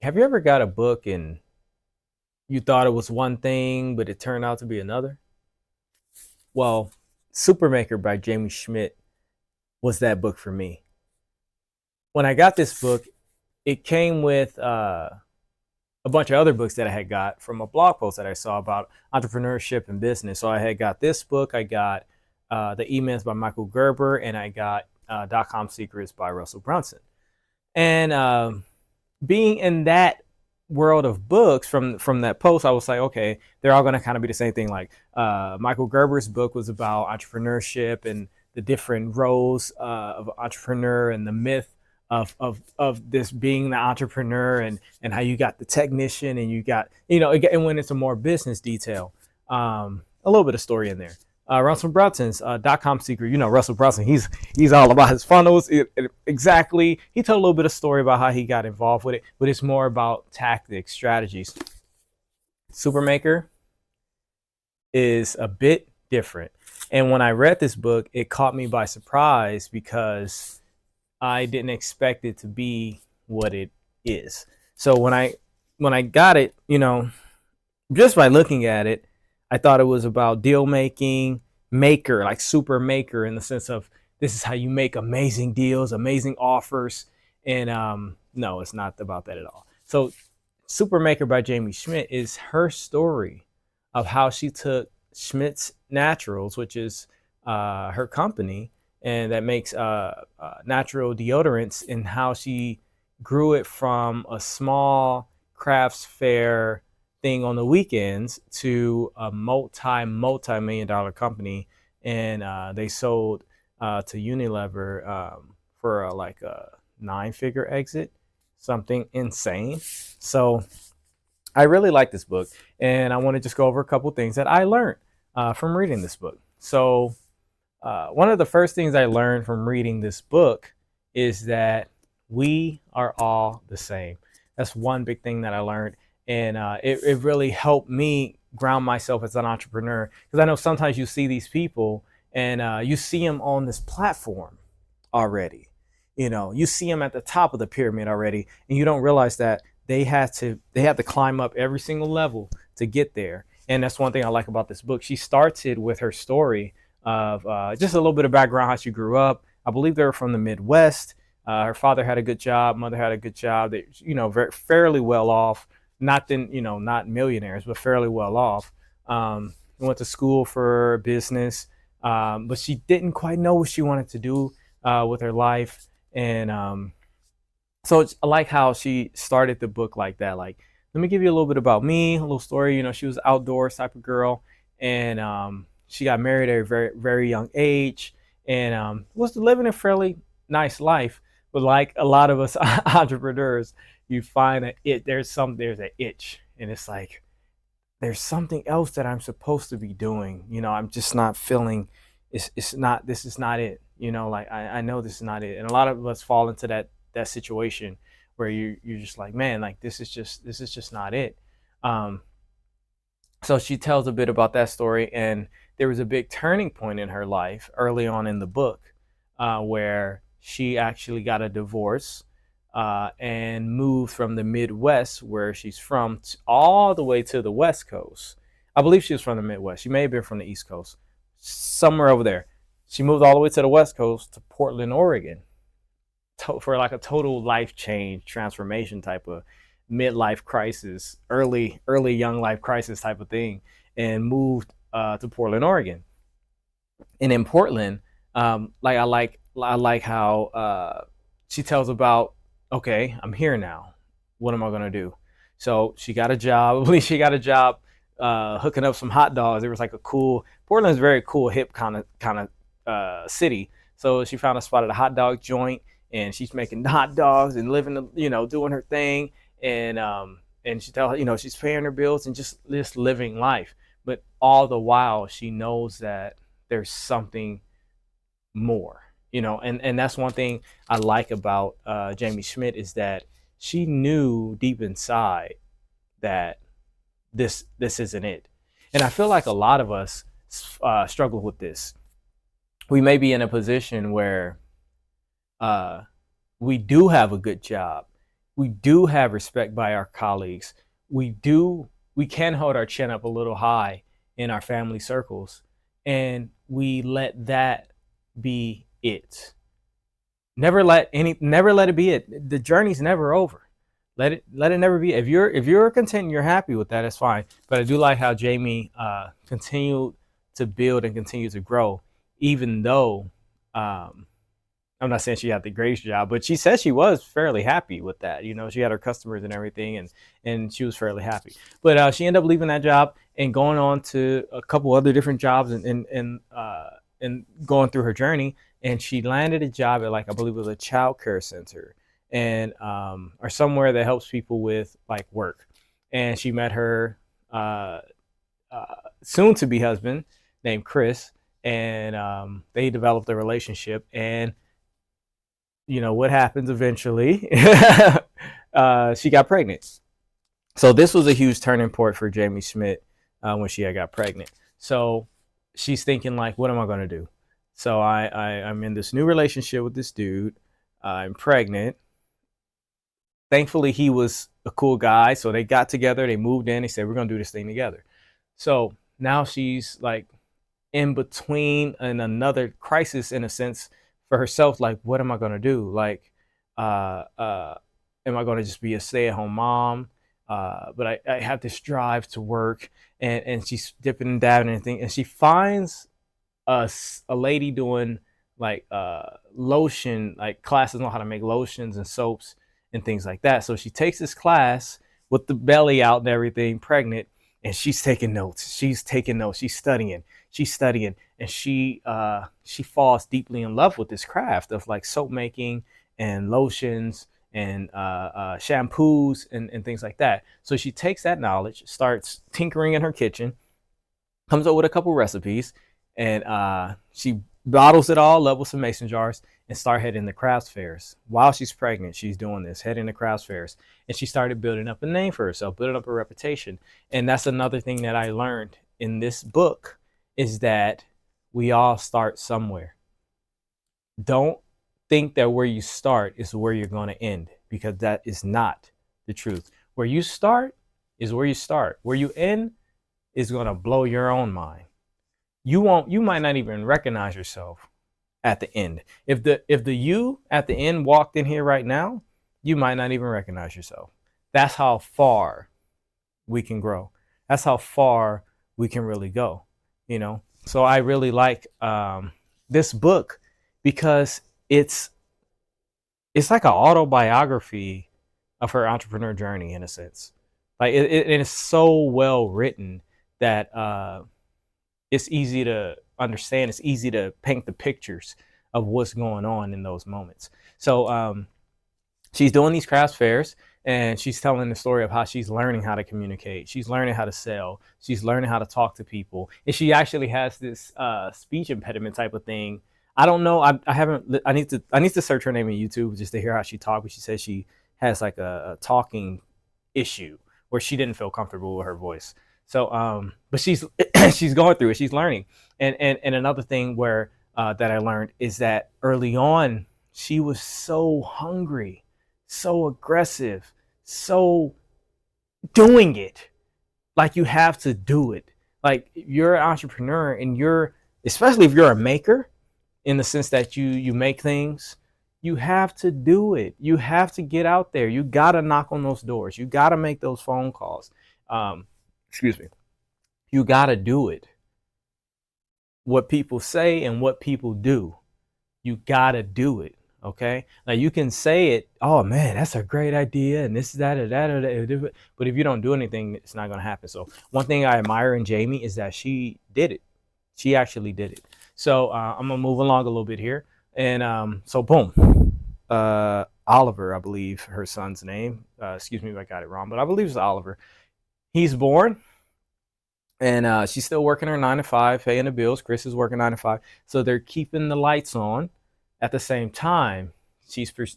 Have you ever got a book and you thought it was one thing, but it turned out to be another? Well, Supermaker by Jaime Schmidt was that book for me. When I got this book, it came with a bunch of other books that I had got from a blog post that I saw about entrepreneurship and business. So I had got this book, I got The Emails by Michael Gerber, and I got .com Secrets by Russell Brunson. And being in that world of books from that post, I was like, okay, they're all going to kind of be the same thing. Like Michael Gerber's book was about entrepreneurship and the different roles of entrepreneur and the myth of this being the entrepreneur and how you got the technician and you got and when it's a more business detail, a little bit of story in there. Russell Brunson's .com secret. Russell Brunson. He's all about his funnels. Exactly. He told a little bit of story about how he got involved with it, but it's more about tactics, strategies. Supermaker is a bit different. And when I read this book, it caught me by surprise because I didn't expect it to be what it is. So when I got it, just by looking at it, I thought it was about deal making, maker, like super maker, in the sense of this is how you make amazing deals, amazing offers. And no, it's not about that at all. So Supermaker by Jaime Schmidt is her story of how she took Schmidt's Naturals, which is her company, and that makes natural deodorants, and how she grew it from a small crafts fair thing on the weekends to a multi-million dollar company. And they sold to Unilever for like a 9-figure exit, something insane. So I really like this book, and I want to just go over a couple things that I learned from reading this book. So one of the first things I learned from reading this book is that we are all the same. That's one big thing that I learned. And it really helped me ground myself as an entrepreneur, because I know sometimes you see these people and you see them on this platform already. You see them at the top of the pyramid already, and you don't realize that they have to climb up every single level to get there. And that's one thing I like about this book. She started with her story of just a little bit of background, how she grew up. I believe they were from the Midwest. Her father had a good job, mother had a good job. They, fairly well off. Not then, not millionaires, but fairly well off. Went to school for business, but she didn't quite know what she wanted to do with her life. And so I like how she started the book like that. Like, let me give you a little bit about me, a little story. She was an outdoors type of girl, and she got married at a very, very young age, and was living a fairly nice life. But like a lot of us entrepreneurs, you find that there's an itch, and it's like there's something else that I'm supposed to be doing. I'm just not feeling. It's not. This is not it. Like I know this is not it, and a lot of us fall into that situation where you're just like, man, like this is just not it. Um, so she tells a bit about that story, and there was a big turning point in her life early on in the book, where she actually got a divorce and moved from the Midwest, where she's from, all the way to the West Coast. I believe she was from the Midwest. She may have been from the East Coast, somewhere over there. She moved all the way to the West Coast to Portland, Oregon, for like a total life change, transformation type of midlife crisis, early young life crisis type of thing, and moved to Portland, Oregon. And in Portland, I like how she tells about, okay, I'm here now. What am I gonna do? So she got a job. I believe she got a job hooking up some hot dogs. There was like a cool Portland's very cool, hip kind of city. So she found a spot at a hot dog joint, and she's making hot dogs and living, doing her thing. And she tells, she's paying her bills and just living life. But all the while, she knows that there's something more, and that's one thing I like about Jaime Schmidt, is that she knew deep inside that this isn't it. And I feel like a lot of us struggle with this. We may be in a position where uh, we do have a good job, we do have respect by our colleagues. We can hold our chin up a little high in our family circles, and we let that be it. Never let it be it. The journey's never over. Let it never be. If you're content and you're happy with that, that's fine. But I do like how Jamie continued to build and continue to grow, even though um, I'm not saying she had the greatest job, but she said she was fairly happy with that. She had her customers and everything, and she was fairly happy. But she ended up leaving that job and going on to a couple other different jobs and going through her journey. And she landed a job at, like, I believe it was a child care center, and or somewhere that helps people with like work. And she met her uh, soon to be husband named Chris, and they developed a relationship. And you know what happens eventually. She got pregnant. So this was a huge turning point for Jaime Schmidt when she got pregnant. So she's thinking, like, what am I going to do? So I'm in this new relationship with this dude. I'm pregnant. Thankfully, he was a cool guy. So they got together. They moved in. They said, we're going to do this thing together. So now she's like in between and another crisis in a sense for herself. Like, what am I going to do? Like, am I going to just be a stay-at-home mom? But I have this drive to work, and she's dipping and dabbing and thing, and she finds a lady doing like lotion, like classes on how to make lotions and soaps and things like that. So she takes this class with the belly out and everything, pregnant, and she's taking notes. She's taking notes. She's studying. She's studying, and she falls deeply in love with this craft of like soap making and lotions and shampoos and things like that. So she takes that knowledge, starts tinkering in her kitchen, comes up with a couple recipes, and she bottles it all up with some mason jars and start heading to crafts fairs. While she's pregnant, she's doing this, heading to crafts fairs. And she started building up a name for herself, building up a reputation. And that's another thing that I learned in this book, is that we all start somewhere. Don't think that where you start is where you're going to end, because that is not the truth. Where you start is where you start. Where you end is going to blow your own mind. You might not even recognize yourself at the end. If the you at the end walked in here right now, you might not even recognize yourself. That's how far we can grow. That's how far we can really go, you know? So I really like this book because it's like an autobiography of her entrepreneur journey, in a sense. Like it is so well written that it's easy to understand. It's easy to paint the pictures of what's going on in those moments. So she's doing these crafts fairs, and she's telling the story of how she's learning how to communicate. She's learning how to sell. She's learning how to talk to people. And she actually has this speech impediment type of thing. I don't know. I haven't. I need to search her name on YouTube just to hear how she talks. But she says she has like a talking issue where she didn't feel comfortable with her voice. So, but she's she's going through it. She's learning. And another thing where that I learned is that early on she was so hungry, so aggressive, so doing it. Like, you have to do it. Like, you're an entrepreneur, and especially if you're a maker, in the sense that you make things, you have to do it. You have to get out there. You got to knock on those doors. You got to make those phone calls. Excuse me. You got to do it. What people say and what people do, you got to do it. Okay. Now you can say it, oh man, that's a great idea, and this, that, or that, or that. But if you don't do anything, it's not going to happen. So one thing I admire in Jamie is that she did it. She actually did it. So I'm going to move along a little bit here. And so boom, Oliver, I believe her son's name, excuse me if I got it wrong, but I believe it's Oliver. He's born, and she's still working her 9 to 5, paying the bills. Chris is working 9 to 5. So they're keeping the lights on. At the same time,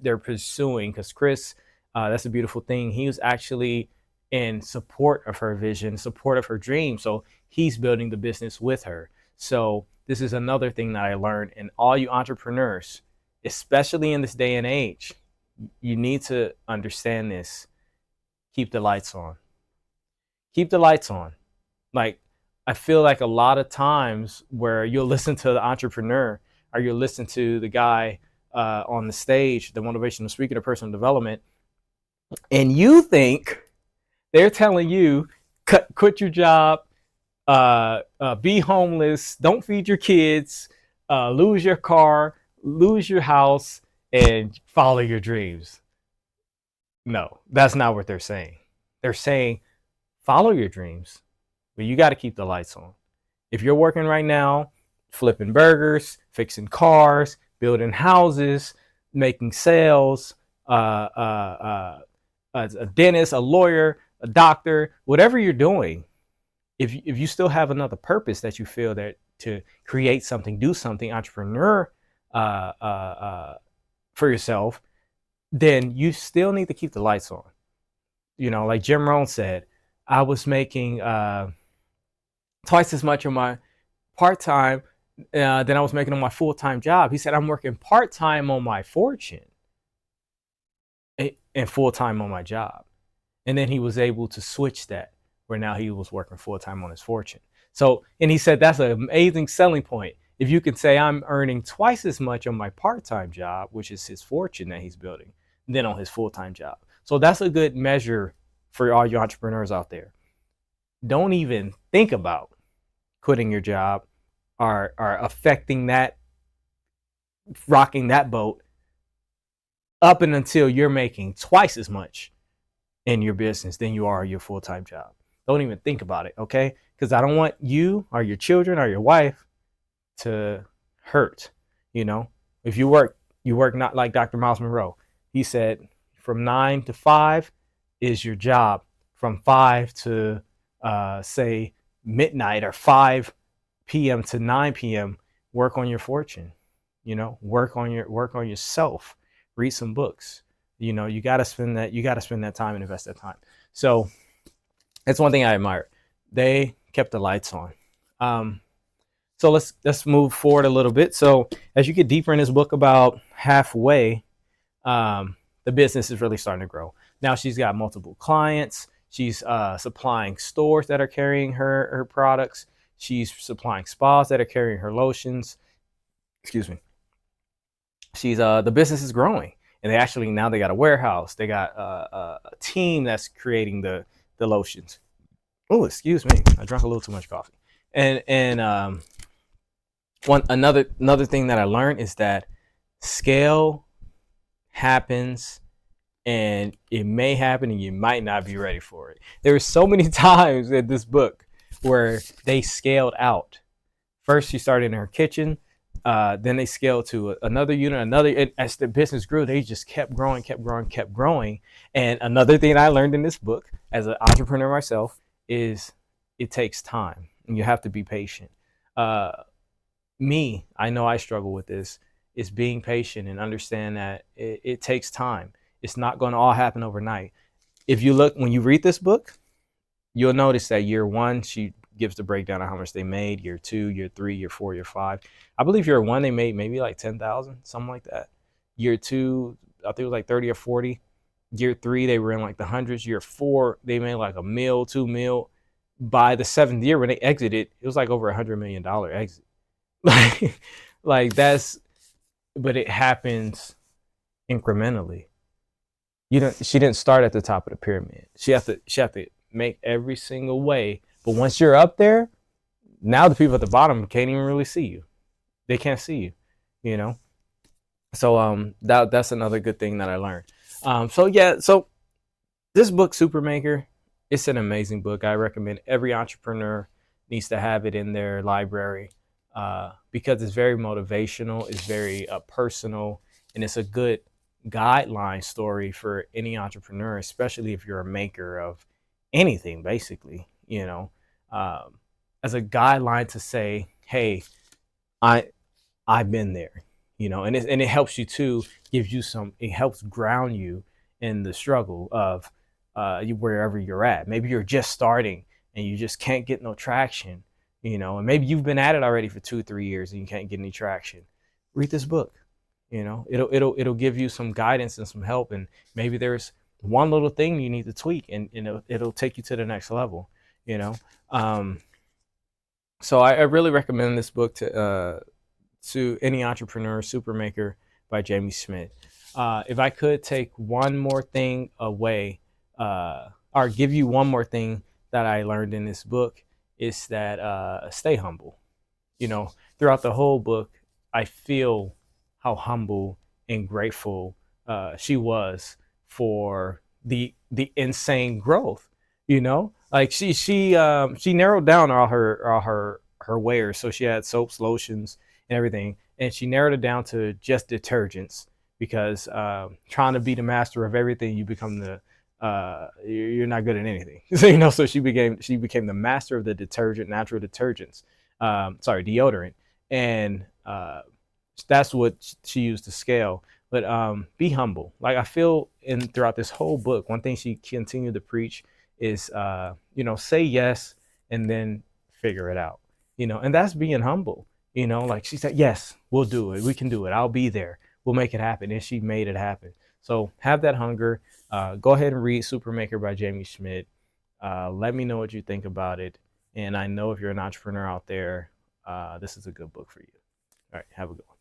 they're pursuing, because Chris, that's a beautiful thing. He was actually in support of her vision, support of her dream. So he's building the business with her. So this is another thing that I learned. And all you entrepreneurs, especially in this day and age, You need to understand this. Keep the lights on. Keep the lights on. Like, I feel like a lot of times where you'll listen to the entrepreneur or you'll listen to the guy on the stage, the motivational speaker, the personal development, and you think they're telling you quit your job, be homeless, don't feed your kids, lose your car, lose your house, and follow your dreams. No, that's not what they're saying. They're saying follow your dreams, but you got to keep the lights on. If you're working right now, flipping burgers, fixing cars, building houses, making sales, a dentist, a lawyer, a doctor, whatever you're doing, if you still have another purpose that you feel that to create something, do something, entrepreneur for yourself, then you still need to keep the lights on. You know, like Jim Rohn said, I was making twice as much on my part-time than I was making on my full-time job. He said, I'm working part-time on my fortune and full-time on my job. And then he was able to switch that, where now he was working full-time on his fortune. So, and he said, that's an amazing selling point. If you can say I'm earning twice as much on my part-time job, which is his fortune that he's building, than on his full-time job. So that's a good measure for all you entrepreneurs out there. Don't even think about quitting your job or affecting that, rocking that boat up and until you're making twice as much in your business than you are your full-time job. Don't even think about it, okay? Because I don't want you or your children or your wife to hurt. You know, if you work not like Dr. Miles Monroe. He said from 9 to 5 is your job. From 5 to say midnight or 5 p.m. to 9 p.m. work on your fortune. You know, work on yourself. Read some books. You know, you got to spend that time and invest that time. So that's one thing I admire. They kept the lights on. So let's move forward a little bit. So as you get deeper in this book, about halfway, the business is really starting to grow. Now she's got multiple clients. She's supplying stores that are carrying her products. She's supplying spas that are carrying her lotions. Excuse me. She's the business is growing, and they got a warehouse. They got a team that's creating the lotions. Oh, excuse me. I drank a little too much coffee. And another thing that I learned is that scale happens, and it may happen and you might not be ready for it. There were so many times in this book where they scaled out. First, she started in her kitchen. Then they scaled to another unit, as the business grew, they just kept growing. And another thing I learned in this book as an entrepreneur myself is it takes time and you have to be patient. I know I struggle with this, is being patient and understand that it takes time. It's not going to all happen overnight. When you read this book, you'll notice that year 1, she gives the breakdown of how much they made. Year 2, year 3, year 4, year 5. I believe year 1 they made maybe like 10,000, something like that. Year 2, I think it was like 30 or 40. Year 3 they were in like the hundreds. Year 4 they made like $1 million, $2 million. By the 7th year when they exited, it was like over $100 million exit. But it happens incrementally. She didn't start at the top of the pyramid. She have to make every single way. But once you're up there, now the people at the bottom can't even really see you. They can't see you, you know? So that's another good thing that I learned. So this book, Supermaker, it's an amazing book. I recommend every entrepreneur needs to have it in their library because it's very motivational, it's very personal, and it's a good guideline story for any entrepreneur, especially if you're a maker of anything, basically, you know, as a guideline to say, hey, I've been there, you know, and it helps you too, it helps ground you in the struggle of wherever you're at. Maybe you're just starting and you just can't get no traction, you know, and maybe you've been at it already for 2-3 years and you can't get any traction. Read this book. You know, it'll give you some guidance and some help, and maybe there's one little thing you need to tweak, and it'll take you to the next level. You know, um, so I really recommend this book to any entrepreneur, Supermaker by Jaime Schmidt. If I could take one more thing away, or give you one more thing that I learned in this book, is that stay humble. You know, throughout the whole book, I feel how humble and grateful she was for the insane growth. You know, like she narrowed down all her wares. So she had soaps, lotions, and everything, and she narrowed it down to just detergents because trying to be the master of everything, you become the you're not good at anything. So you know, so she became the master of the detergent, natural detergents, sorry, deodorant, and that's what she used to scale. But be humble. Like I feel in throughout this whole book, one thing she continued to preach is, say yes and then figure it out. And that's being humble. Like she said, yes, we'll do it. We can do it. I'll be there. We'll make it happen. And she made it happen. So have that hunger. Go ahead and read Supermaker by Jaime Schmidt. Let me know what you think about it. And I know if you're an entrepreneur out there, this is a good book for you. All right, have a good one.